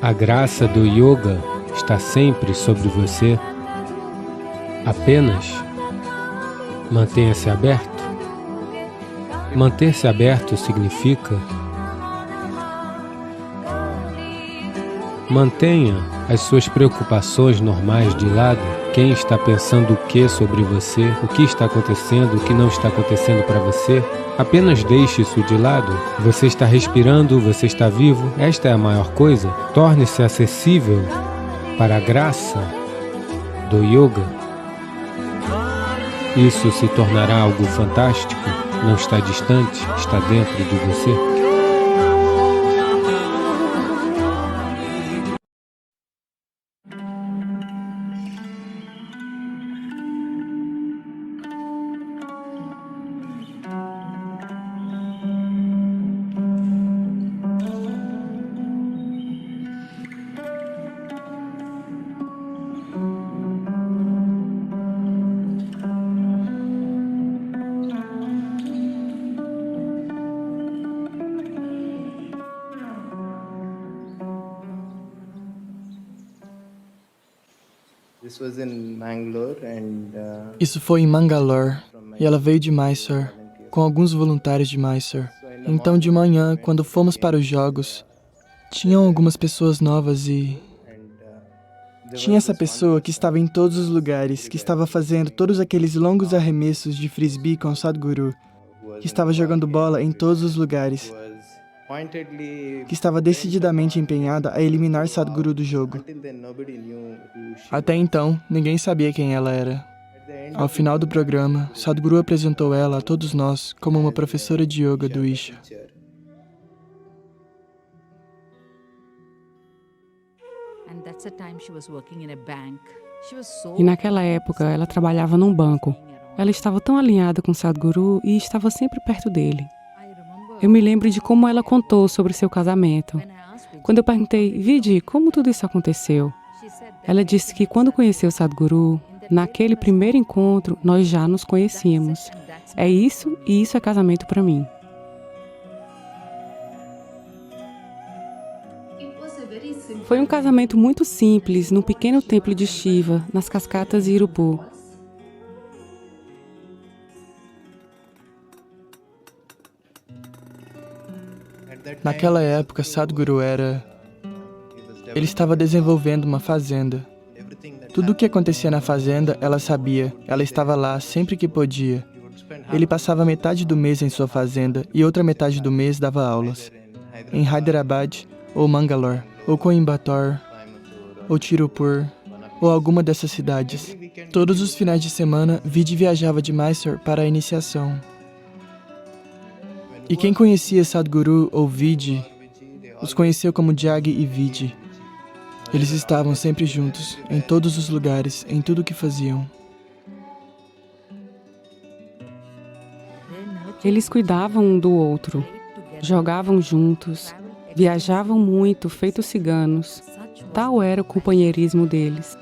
A graça do yoga está sempre sobre você. Apenas mantenha-se aberto. Manter-se aberto significa mantenha as suas preocupações normais de lado. Quem está pensando o que sobre você, o que está acontecendo, o que não está acontecendo para você. Apenas deixe isso de lado. Você está respirando, você está vivo. Esta é a maior coisa. Torne-se acessível para a graça do yoga. Isso se tornará algo fantástico. Não está distante, está dentro de você. Isso foi em Mangalore, e ela veio de Mysore, com alguns voluntários de Mysore. Então, de manhã, quando fomos para os jogos, tinham algumas pessoas novas e tinha essa pessoa que estava em todos os lugares, que estava fazendo todos aqueles longos arremessos de frisbee com Sadhguru, que estava jogando bola em todos os lugares, que estava decididamente empenhada a eliminar Sadhguru do jogo. Até então, ninguém sabia quem ela era. Ao final do programa, Sadhguru apresentou ela a todos nós como uma professora de yoga do Isha. E naquela época, ela trabalhava num banco. Ela estava tão alinhada com Sadhguru e estava sempre perto dele. Eu me lembro de como ela contou sobre seu casamento. Quando eu perguntei, Vidi, como tudo isso aconteceu? Ela disse que quando conheceu Sadhguru, naquele primeiro encontro, nós já nos conhecíamos. É isso e isso é casamento para mim. Foi um casamento muito simples, num pequeno templo de Shiva, nas cascatas de Irupu. Naquela época, Sadhguru ele estava desenvolvendo uma fazenda. Tudo o que acontecia na fazenda, ela sabia. Ela estava lá sempre que podia. Ele passava metade do mês em sua fazenda e outra metade do mês dava aulas. Em Hyderabad, ou Mangalore, ou Coimbatore, ou Tirupur, ou alguma dessas cidades. Todos os finais de semana, Vidi viajava de Mysore para a iniciação. E quem conhecia Sadhguru ou Vidi, os conheceu como Jaggi e Vidi. Eles estavam sempre juntos, em todos os lugares, em tudo o que faziam. Eles cuidavam um do outro, jogavam juntos, viajavam muito, feitos ciganos. Tal era o companheirismo deles.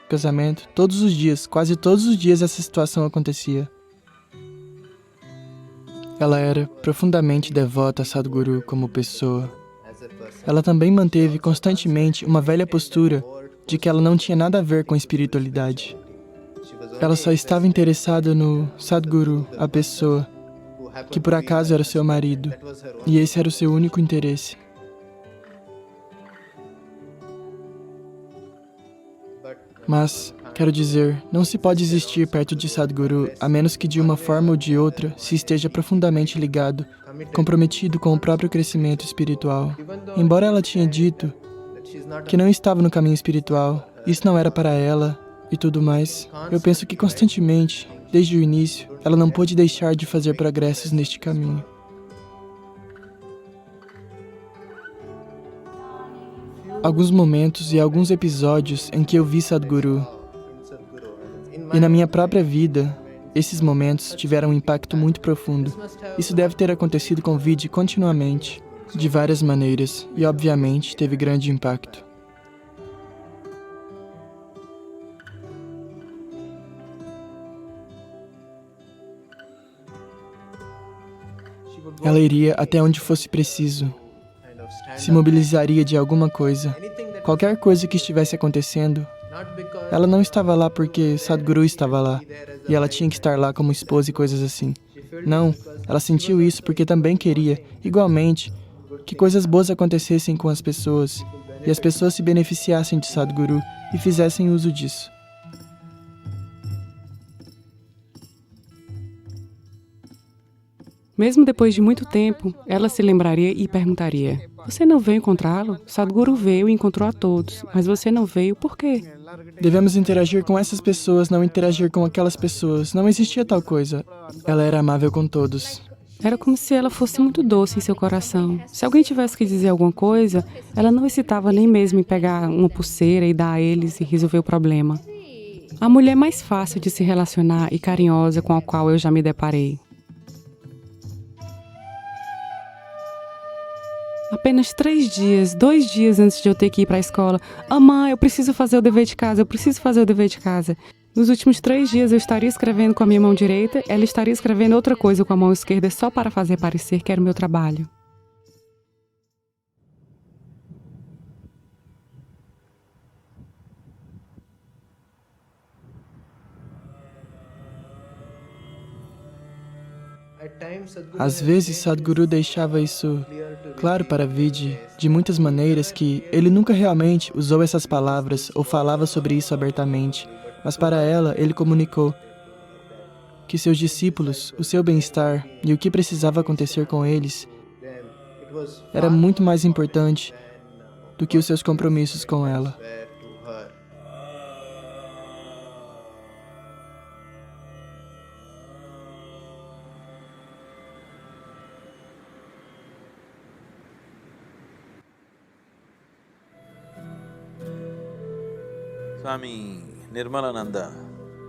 Casamento, todos os dias, quase todos os dias essa situação acontecia. Ela era profundamente devota a Sadhguru como pessoa. Ela também manteve constantemente uma velha postura de que ela não tinha nada a ver com espiritualidade. Ela só estava interessada no Sadhguru, a pessoa, que por acaso era seu marido, e esse era o seu único interesse. Mas, quero dizer, não se pode existir perto de Sadhguru a menos que de uma forma ou de outra se esteja profundamente ligado, comprometido com o próprio crescimento espiritual. Embora ela tinha dito que não estava no caminho espiritual, isso não era para ela e tudo mais, eu penso que constantemente, desde o início, ela não pôde deixar de fazer progressos neste caminho. Alguns momentos e alguns episódios em que eu vi Sadhguru, e na minha própria vida, esses momentos tiveram um impacto muito profundo. Isso deve ter acontecido com Vidi continuamente, de várias maneiras, e obviamente teve grande impacto. Ela iria até onde fosse preciso, se mobilizaria de alguma coisa. Qualquer coisa que estivesse acontecendo, ela não estava lá porque Sadhguru estava lá, e ela tinha que estar lá como esposa e coisas assim. Não, ela sentiu isso porque também queria, igualmente, que coisas boas acontecessem com as pessoas, e as pessoas se beneficiassem de Sadhguru e fizessem uso disso. Mesmo depois de muito tempo, ela se lembraria e perguntaria: você não veio encontrá-lo? Sadhguru veio e encontrou a todos, mas você não veio, por quê? Devemos interagir com essas pessoas, não interagir com aquelas pessoas. Não existia tal coisa. Ela era amável com todos. Era como se ela fosse muito doce em seu coração. Se alguém tivesse que dizer alguma coisa, ela não hesitava nem mesmo em pegar uma pulseira e dar a eles e resolver o problema. A mulher mais fácil de se relacionar e carinhosa com a qual eu já me deparei. Apenas 3 dias, 2 dias antes de eu ter que ir para a escola. Mãe, eu preciso fazer o dever de casa, eu preciso fazer o dever de casa. Nos últimos 3 dias eu estaria escrevendo com a minha mão direita, ela estaria escrevendo outra coisa com a mão esquerda só para fazer parecer que era o meu trabalho. Às vezes, Sadhguru deixava isso claro para Vidhi, de muitas maneiras que ele nunca realmente usou essas palavras ou falava sobre isso abertamente, mas para ela, ele comunicou que seus discípulos, o seu bem-estar e o que precisava acontecer com eles era muito mais importante do que os seus compromissos com ela. Swami Nirmalananda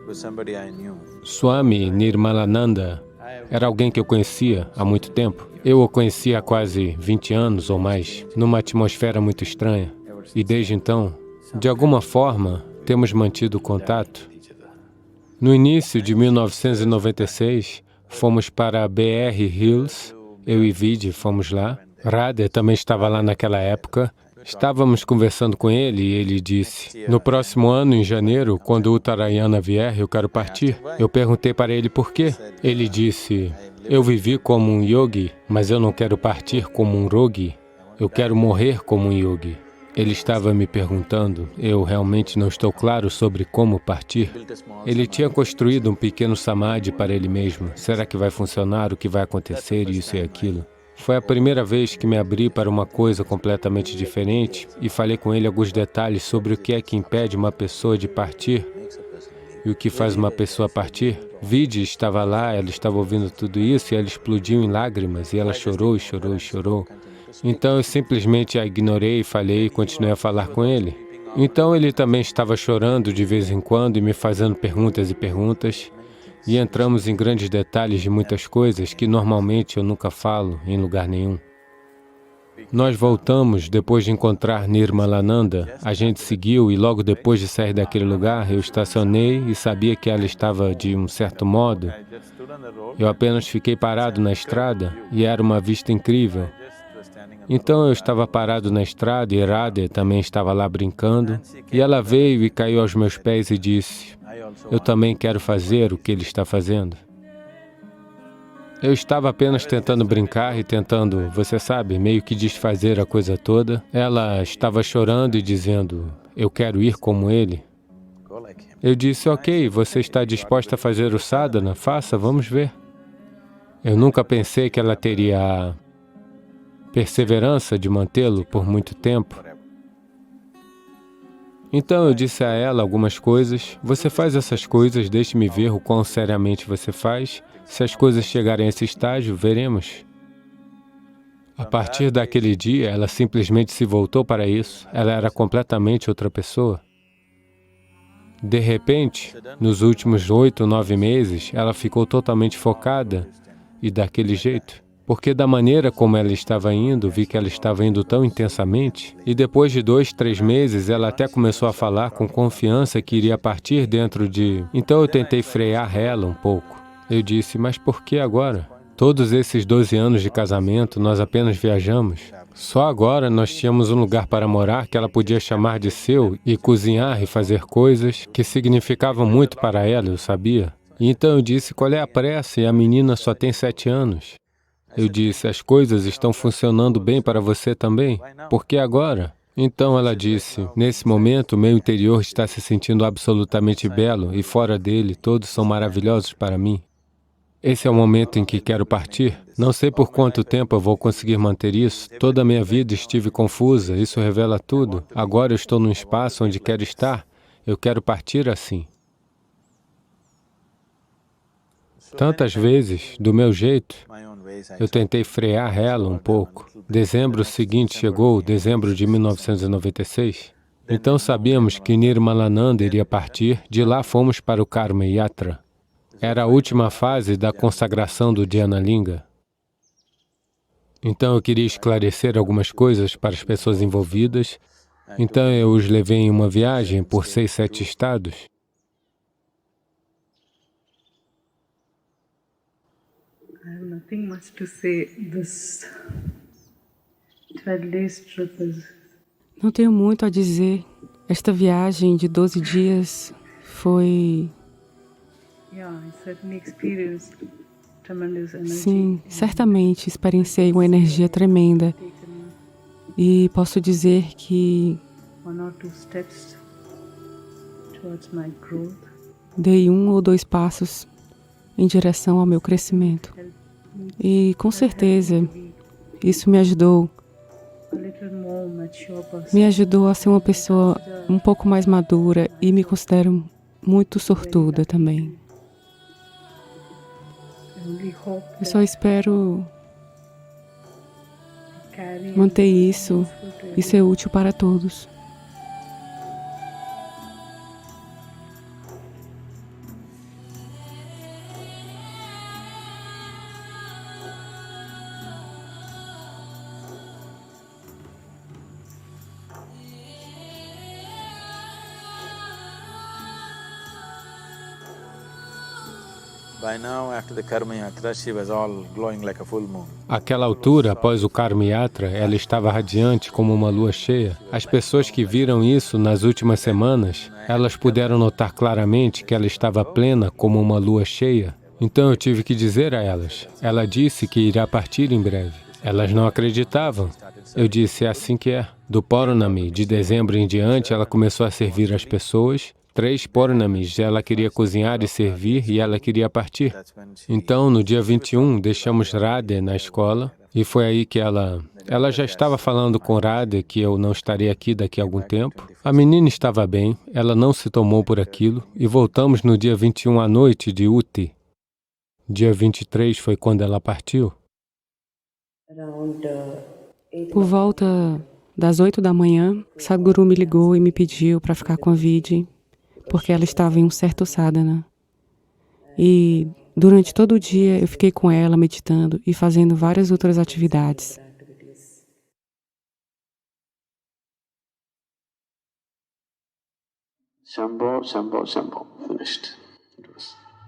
was somebody I knew. Swami Nirmalananda era alguém que eu conhecia há muito tempo. Eu o conhecia há quase 20 anos ou mais, numa atmosfera muito estranha. E desde então, de alguma forma, temos mantido contato. No início de 1996, fomos para BR Hills, eu e Vidhi fomos lá. Radha também estava lá naquela época. Estávamos conversando com ele e ele disse: no próximo ano, em janeiro, quando o Uttarayana vier, eu quero partir. Eu perguntei para ele por quê. Ele disse: eu vivi como um yogi, mas eu não quero partir como um rogi. Eu quero morrer como um yogi. Ele estava me perguntando, eu realmente não estou claro sobre como partir. Ele tinha construído um pequeno samadhi para ele mesmo. Será que vai funcionar? O que vai acontecer? Isso e aquilo. Foi a primeira vez que me abri para uma coisa completamente diferente e falei com ele alguns detalhes sobre o que é que impede uma pessoa de partir e o que faz uma pessoa partir. Vidhi estava lá, ela estava ouvindo tudo isso e ela explodiu em lágrimas e ela chorou e chorou e chorou. Então eu simplesmente a ignorei e falei e continuei a falar com ele. Então ele também estava chorando de vez em quando e me fazendo perguntas e perguntas. E entramos em grandes detalhes de muitas coisas que normalmente eu nunca falo em lugar nenhum. Nós voltamos depois de encontrar Nirmalananda, a gente seguiu e logo depois de sair daquele lugar eu estacionei e sabia que ela estava de um certo modo. Eu apenas fiquei parado na estrada e era uma vista incrível. Então eu estava parado na estrada e Radha também estava lá brincando e ela veio e caiu aos meus pés e disse: eu também quero fazer o que ele está fazendo. Eu estava apenas tentando brincar e tentando, você sabe, meio que desfazer a coisa toda. Ela estava chorando e dizendo, eu quero ir como ele. Eu disse, ok, você está disposta a fazer o sadhana? Faça, vamos ver. Eu nunca pensei que ela teria a perseverança de mantê-lo por muito tempo. Então eu disse a ela algumas coisas, você faz essas coisas, deixe-me ver o quão seriamente você faz. Se as coisas chegarem a esse estágio, veremos. A partir daquele dia, ela simplesmente se voltou para isso. Ela era completamente outra pessoa. De repente, nos últimos 8 ou 9 meses, ela ficou totalmente focada e daquele jeito. Porque da maneira como ela estava indo, vi que ela estava indo tão intensamente, e depois de 2, 3 meses, ela até começou a falar com confiança que iria partir dentro de... Então eu tentei frear ela um pouco. Eu disse, mas por que agora? Todos esses 12 anos de casamento, nós apenas viajamos. Só agora nós tínhamos um lugar para morar que ela podia chamar de seu e cozinhar e fazer coisas que significavam muito para ela, eu sabia. E então eu disse, qual é a pressa? E a menina só tem 7 anos. Eu disse, as coisas estão funcionando bem para você também? Por que agora? Então ela disse, nesse momento, meu interior está se sentindo absolutamente belo e fora dele, todos são maravilhosos para mim. Esse é o momento em que quero partir. Não sei por quanto tempo eu vou conseguir manter isso. Toda a minha vida estive confusa, isso revela tudo. Agora eu estou num espaço onde quero estar. Eu quero partir assim. Tantas vezes, do meu jeito, eu tentei frear ela um pouco. Dezembro seguinte chegou, dezembro de 1996. Então sabíamos que Nirmalananda iria partir, de lá fomos para o Karma Yatra. Era a última fase da consagração do Dhyanalinga. Então eu queria esclarecer algumas coisas para as pessoas envolvidas. Então eu os levei em uma viagem por 6, 7 estados. I have nothing much to say. This 12 days trip is... Não tenho muito a dizer. Esta viagem de 12 dias foi... Sim, certamente experienciei uma energia tremenda e posso dizer que dei 1 ou 2 passos em direção ao meu crescimento. E com certeza isso me ajudou a ser uma pessoa um pouco mais madura e me considero muito sortuda também. Eu só espero manter isso e ser útil para todos. Àquela altura, após o Karma Yatra, ela estava radiante como uma lua cheia. As pessoas que viram isso nas últimas semanas, elas puderam notar claramente que ela estava plena como uma lua cheia. Então eu tive que dizer a elas, ela disse que irá partir em breve. Elas não acreditavam. Eu disse, é assim que é. Do Purnami, de dezembro em diante, ela começou a servir as pessoas. 3 Purnamis, ela queria cozinhar e servir e ela queria partir. Então, no dia 21, deixamos Radha na escola e foi aí que ela já estava falando com Radha que eu não estaria aqui daqui a algum tempo. A menina estava bem, ela não se tomou por aquilo e voltamos no dia 21 à noite de Uti. Dia 23 foi quando ela partiu. Por volta das 8 da manhã, Sadhguru me ligou e me pediu para ficar com a Vidhi, porque ela estava em um certo sadhana. E durante todo o dia eu fiquei com ela meditando e fazendo várias outras atividades.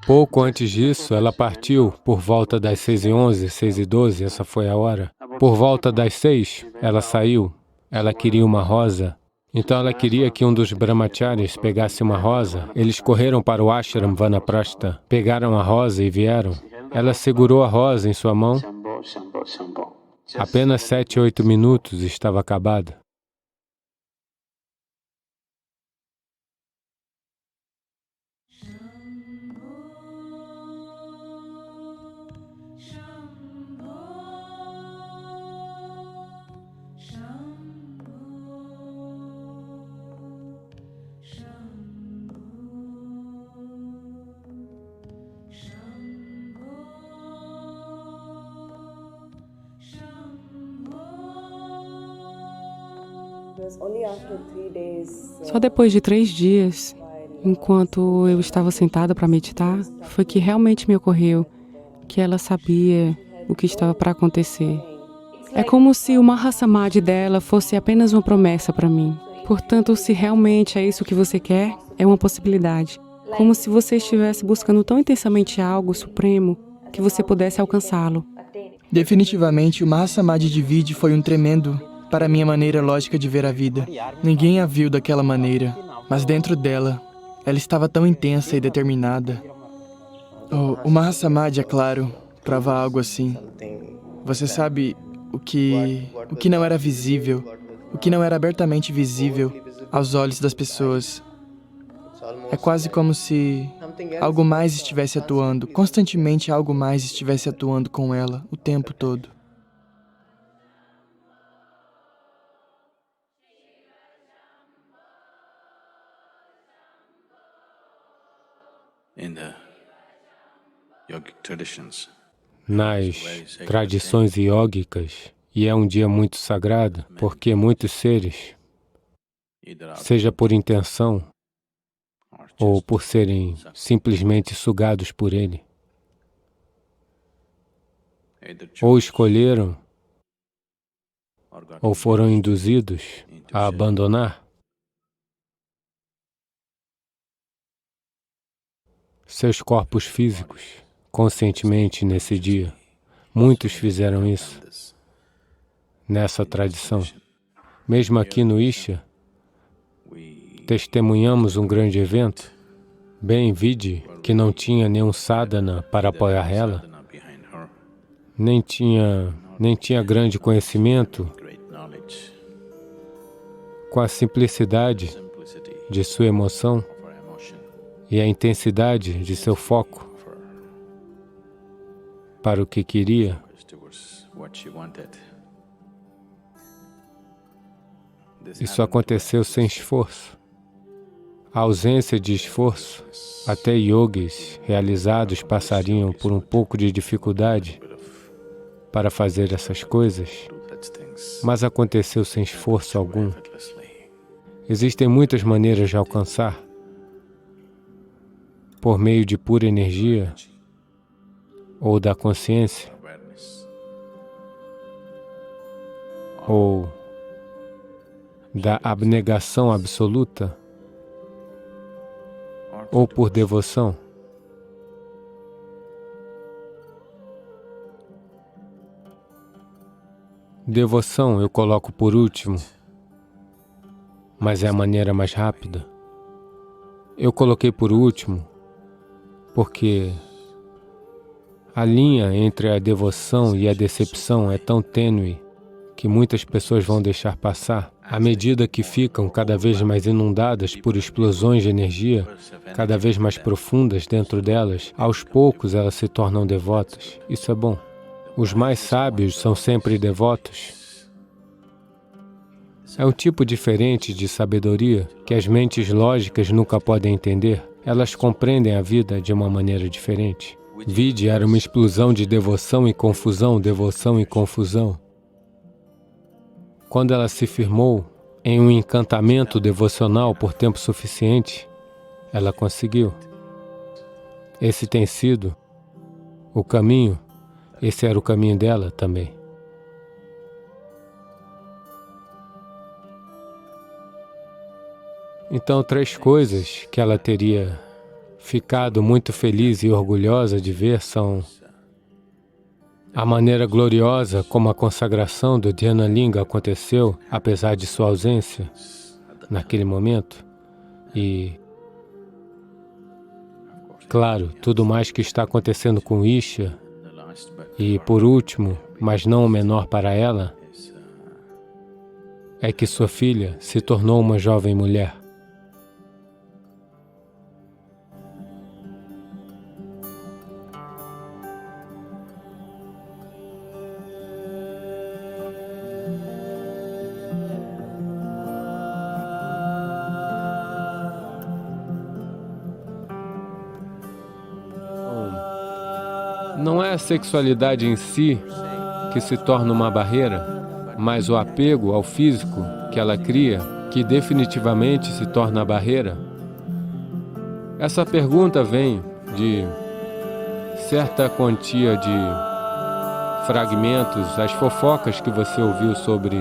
Pouco antes disso, ela partiu por volta das 6h11, 6h12, essa foi a hora. Por volta das 6, ela saiu. Ela queria uma rosa. Então ela queria que um dos brahmacharis pegasse uma rosa. Eles correram para o ashram Vanaprastha, pegaram a rosa e vieram. Ela segurou a rosa em sua mão. Apenas 7, 8 minutos estava acabada. Só depois de 3 dias, enquanto eu estava sentada para meditar, foi que realmente me ocorreu que ela sabia o que estava para acontecer. É como se o Mahasamadhi dela fosse apenas uma promessa para mim. Portanto, se realmente é isso que você quer, é uma possibilidade. Como se você estivesse buscando tão intensamente algo supremo que você pudesse alcançá-lo. Definitivamente, o Mahasamadhi de Vidi foi um tremendo para minha maneira lógica de ver a vida. Ninguém a viu daquela maneira, mas dentro dela, ela estava tão intensa e determinada. O Mahasamadhi, é claro, prova algo assim. Você sabe o que não era visível, o que não era abertamente visível aos olhos das pessoas. É quase como se algo mais estivesse atuando, constantemente algo mais estivesse atuando com ela, o tempo todo. In the yogic traditions, Nas tradições iógicas, e é um dia muito sagrado, porque muitos seres, seja por intenção ou por serem simplesmente sugados por ele, ou escolheram ou foram induzidos a abandonar seus corpos físicos conscientemente nesse dia. Muitos fizeram isso nessa tradição. Mesmo aqui no Isha, testemunhamos um grande evento, bem vide que não tinha nenhum sadhana para apoiar ela, nem tinha grande conhecimento, com a simplicidade de sua emoção e a intensidade de seu foco para o que queria. Isso aconteceu sem esforço. A ausência de esforço, até yogis realizados passariam por um pouco de dificuldade para fazer essas coisas, mas aconteceu sem esforço algum. Existem muitas maneiras de alcançar, por meio de pura energia ou da consciência, ou da abnegação absoluta, ou por devoção. Devoção eu coloco por último, mas é a maneira mais rápida. Eu coloquei por último porque a linha entre a devoção e a decepção é tão tênue que muitas pessoas vão deixar passar. À medida que ficam cada vez mais inundadas por explosões de energia, cada vez mais profundas dentro delas, aos poucos elas se tornam devotas. Isso é bom. Os mais sábios são sempre devotos. É um tipo diferente de sabedoria que as mentes lógicas nunca podem entender. Elas compreendem a vida de uma maneira diferente. Vide era uma explosão de devoção e confusão, devoção e confusão. Quando ela se firmou em um encantamento devocional por tempo suficiente, ela conseguiu. Esse tem sido o caminho, esse era o caminho dela também. Então, 3 coisas que ela teria ficado muito feliz e orgulhosa de ver são a maneira gloriosa como a consagração do Dhyana Linga aconteceu, apesar de sua ausência naquele momento, e, claro, tudo mais que está acontecendo com Isha, e por último, mas não o menor para ela, é que sua filha se tornou uma jovem mulher. Não é a sexualidade em si que se torna uma barreira, mas o apego ao físico que ela cria, que definitivamente se torna a barreira. Essa pergunta vem de certa quantia de fragmentos, as fofocas que você ouviu sobre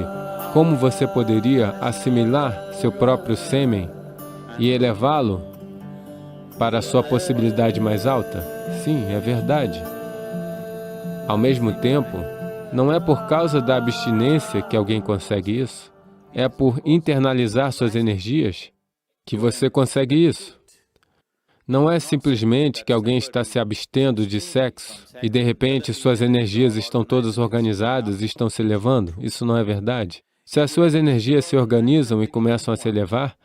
como você poderia assimilar seu próprio sêmen e elevá-lo para a sua possibilidade mais alta. Sim, é verdade. Ao mesmo tempo, não é por causa da abstinência que alguém consegue isso, é por internalizar suas energias que você consegue isso. Não é simplesmente que alguém está se abstendo de sexo e, de repente, suas energias estão todas organizadas e estão se elevando. Isso não é verdade. Se as suas energias se organizam e começam a se elevar,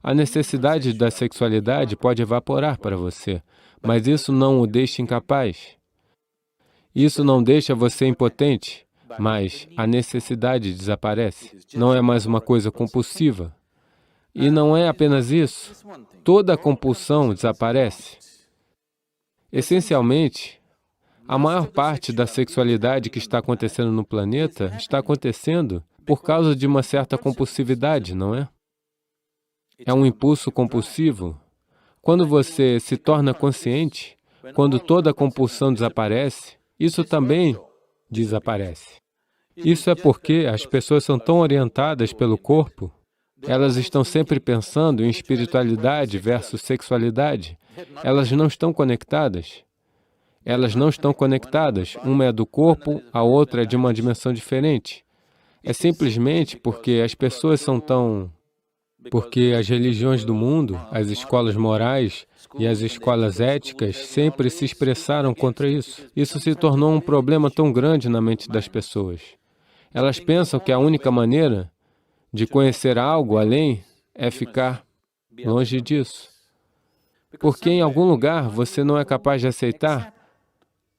a necessidade da sexualidade pode evaporar para você, mas isso não o deixa incapaz. Isso não deixa você impotente, mas a necessidade desaparece. Não é mais uma coisa compulsiva. E não é apenas isso. Toda a compulsão desaparece. Essencialmente, a maior parte da sexualidade que está acontecendo no planeta está acontecendo por causa de uma certa compulsividade, não é? É um impulso compulsivo. Quando você se torna consciente, quando toda a compulsão desaparece, isso também desaparece. Isso é porque as pessoas são tão orientadas pelo corpo, elas estão sempre pensando em espiritualidade versus sexualidade. Elas não estão conectadas. Elas não estão conectadas. Uma é do corpo, a outra é de uma dimensão diferente. É simplesmente porque as pessoas são tão... Porque as religiões do mundo, as escolas morais e as escolas éticas sempre se expressaram contra isso. Isso se tornou um problema tão grande na mente das pessoas. Elas pensam que a única maneira de conhecer algo além é ficar longe disso. Porque em algum lugar você não é capaz de aceitar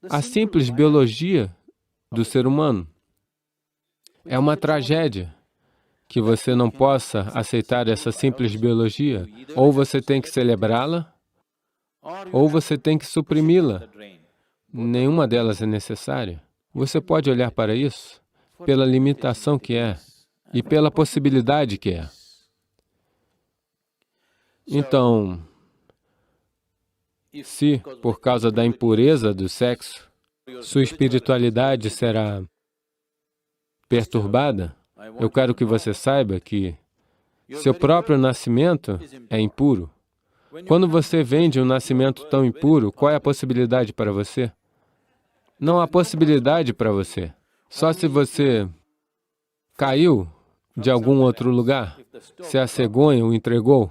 a simples biologia do ser humano. É uma tragédia que você não possa aceitar essa simples biologia. Ou você tem que celebrá-la, ou você tem que suprimi-la. Nenhuma delas é necessária. Você pode olhar para isso pela limitação que é e pela possibilidade que é. Então, se, por causa da impureza do sexo, sua espiritualidade será perturbada, eu quero que você saiba que seu próprio nascimento é impuro. Quando você vem de um nascimento tão impuro, qual é a possibilidade para você? Não há possibilidade para você. Só se você caiu de algum outro lugar, se a cegonha o entregou,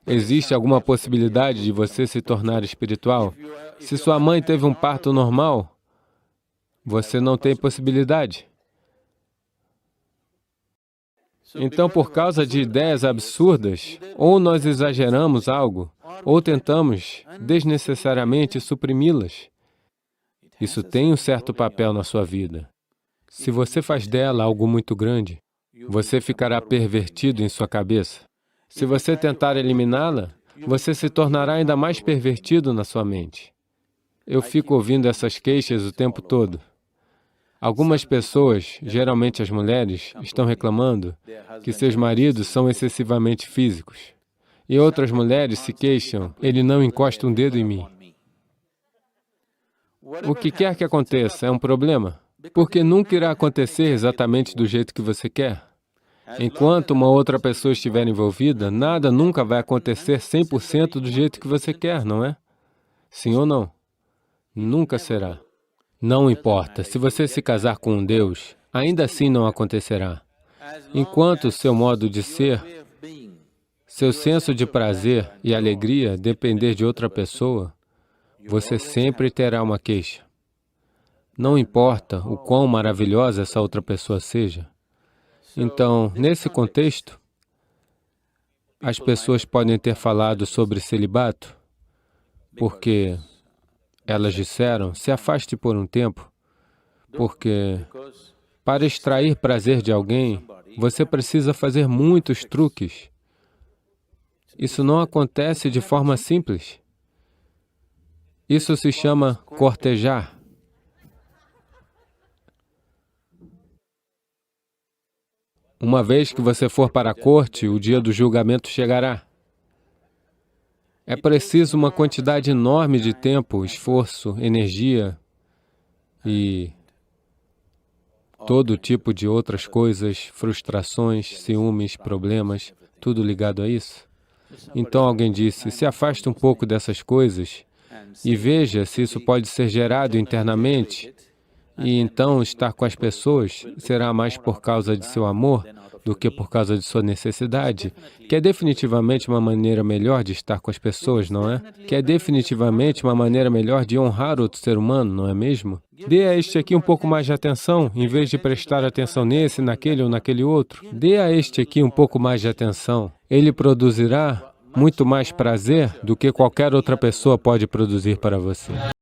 existe alguma possibilidade de você se tornar espiritual? Se sua mãe teve um parto normal, você não tem possibilidade. Então, por causa de ideias absurdas, ou nós exageramos algo, ou tentamos desnecessariamente suprimi-las. Isso tem um certo papel na sua vida. Se você faz dela algo muito grande, você ficará pervertido em sua cabeça. Se você tentar eliminá-la, você se tornará ainda mais pervertido na sua mente. Eu fico ouvindo essas queixas o tempo todo. Algumas pessoas, geralmente as mulheres, estão reclamando que seus maridos são excessivamente físicos. E outras mulheres se queixam, ele não encosta um dedo em mim. O que quer que aconteça é um problema, porque nunca irá acontecer exatamente do jeito que você quer. Enquanto uma outra pessoa estiver envolvida, nada nunca vai acontecer 100% do jeito que você quer, não é? Sim ou não? Nunca será. Não importa, se você se casar com um Deus, ainda assim não acontecerá. Enquanto seu modo de ser, seu senso de prazer e alegria depender de outra pessoa, você sempre terá uma queixa. Não importa o quão maravilhosa essa outra pessoa seja. Então, nesse contexto, as pessoas podem ter falado sobre celibato, porque elas disseram, se afaste por um tempo, porque para extrair prazer de alguém, você precisa fazer muitos truques. Isso não acontece de forma simples. Isso se chama cortejar. Uma vez que você for para a corte, o dia do julgamento chegará. É preciso uma quantidade enorme de tempo, esforço, energia e todo tipo de outras coisas, frustrações, ciúmes, problemas, tudo ligado a isso. Então alguém disse, se afaste um pouco dessas coisas e veja se isso pode ser gerado internamente E então estar com as pessoas será mais por causa de seu amor do que por causa de sua necessidade, que é definitivamente uma maneira melhor de estar com as pessoas, não é? Que é definitivamente uma maneira melhor de honrar outro ser humano, não é mesmo? Dê a este aqui um pouco mais de atenção, em vez de prestar atenção nesse, naquele ou naquele outro. Dê a este aqui um pouco mais de atenção. Ele produzirá muito mais prazer do que qualquer outra pessoa pode produzir para você.